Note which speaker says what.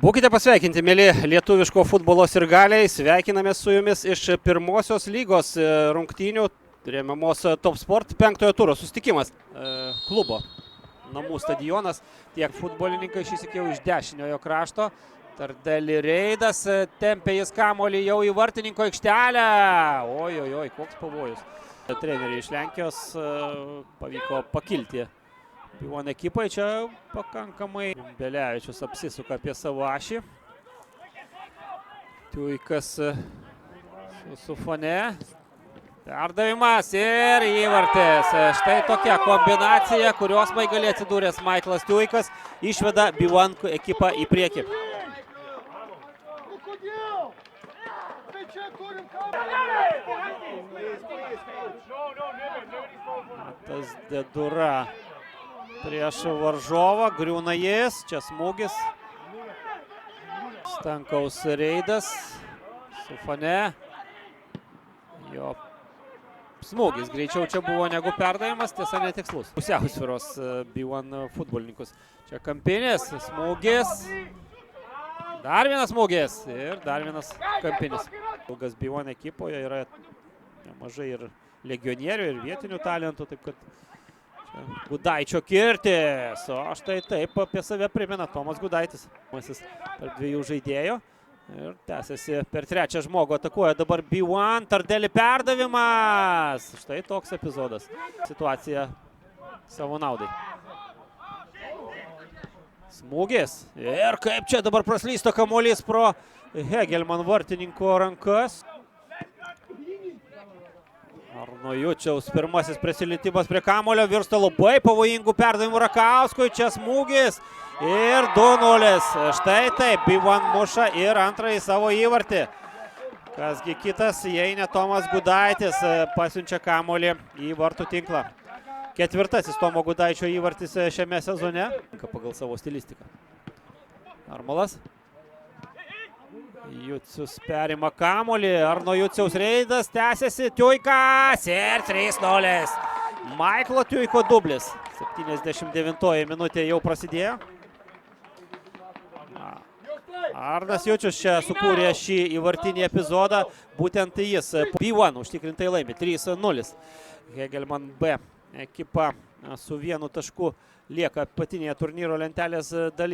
Speaker 1: Būkite pasveikinti, mėly lietuviško futbolo sirgaliai. Sveikiname su jumis iš pirmosios lygos rungtynių remiamos Top Sport 5-ojo turo susitikimas. Klubo namų stadionas. Tiek futbolininkai šįsyk jau iš dešiniojo krašto. Tardelį Reidas, tempė jis kamuolį jau į vartininko aikštelę. Oi, koks pavojus. Treneriai iš Lenkijos pavyko pakilti B1 ekipai, čia pakankamai Belevičius apsisuka apie savo ašį. Tuikas su Fone. Perdavimas ir įvartis. Štai tokia kombinacija, kurios maigalė atsidūręs Maiklas Tuikas išveda B1 ekipą į priekį. Tas Dedura prieš varžovą, griūna jis, čia smūgis. Stankaus Reidas su Fone. Jo smūgis greičiau čia buvo negu perdavimas, tiesa netikslus. Pusiausvyros B1 futbolininkus. Čia kampinis, smūgis. Dar vienas smūgis ir dar vienas kampinis. Ilgas B1 ekipoje yra nemažai ir legionierių, ir vietinių talentų, taip kad Gudaičio kirtis, o štai taip apie save primena Tomas Gudaitis. Masis tarp dviejų žaidėjų ir tęsiasi per trečią žmogų, atakuoja dabar B1, Tardelį perdavimas. Štai toks epizodas. Situacija savo naudai. Smūgis ir kaip čia dabar praslysto kamuolys pro Hegelman vartininko rankas. Arnojučiaus pirmasis prisilietimas prie kamuolio virsta labai pavojingų perdavimų Rakauskui. Čia smūgis ir 2-0. Štai taip, B1 muša ir antrąjį savo įvartį. Kasgi kitas, jei ne Tomas Gudaitis, pasiunčia kamuolį į vartų tinklą. Ketvirtasis Tomo Gudaičio įvartis šiame sezone. Pagal savo stilistiką. Armalas. Jucius perima kamuolį, Arno Juciaus Reidas, tęsiasi Tuikas ir 3-0. Maiklo Tuiko dublis. 79 minutė jau prasidėjo. Arnas Jucius čia sukūrė šį įvartinį epizodą, būtent jis B1 užtikrintai laimi 3-0. Hegelman B ekipa su vienu tašku lieka patinėje turnyro lentelės dalyje.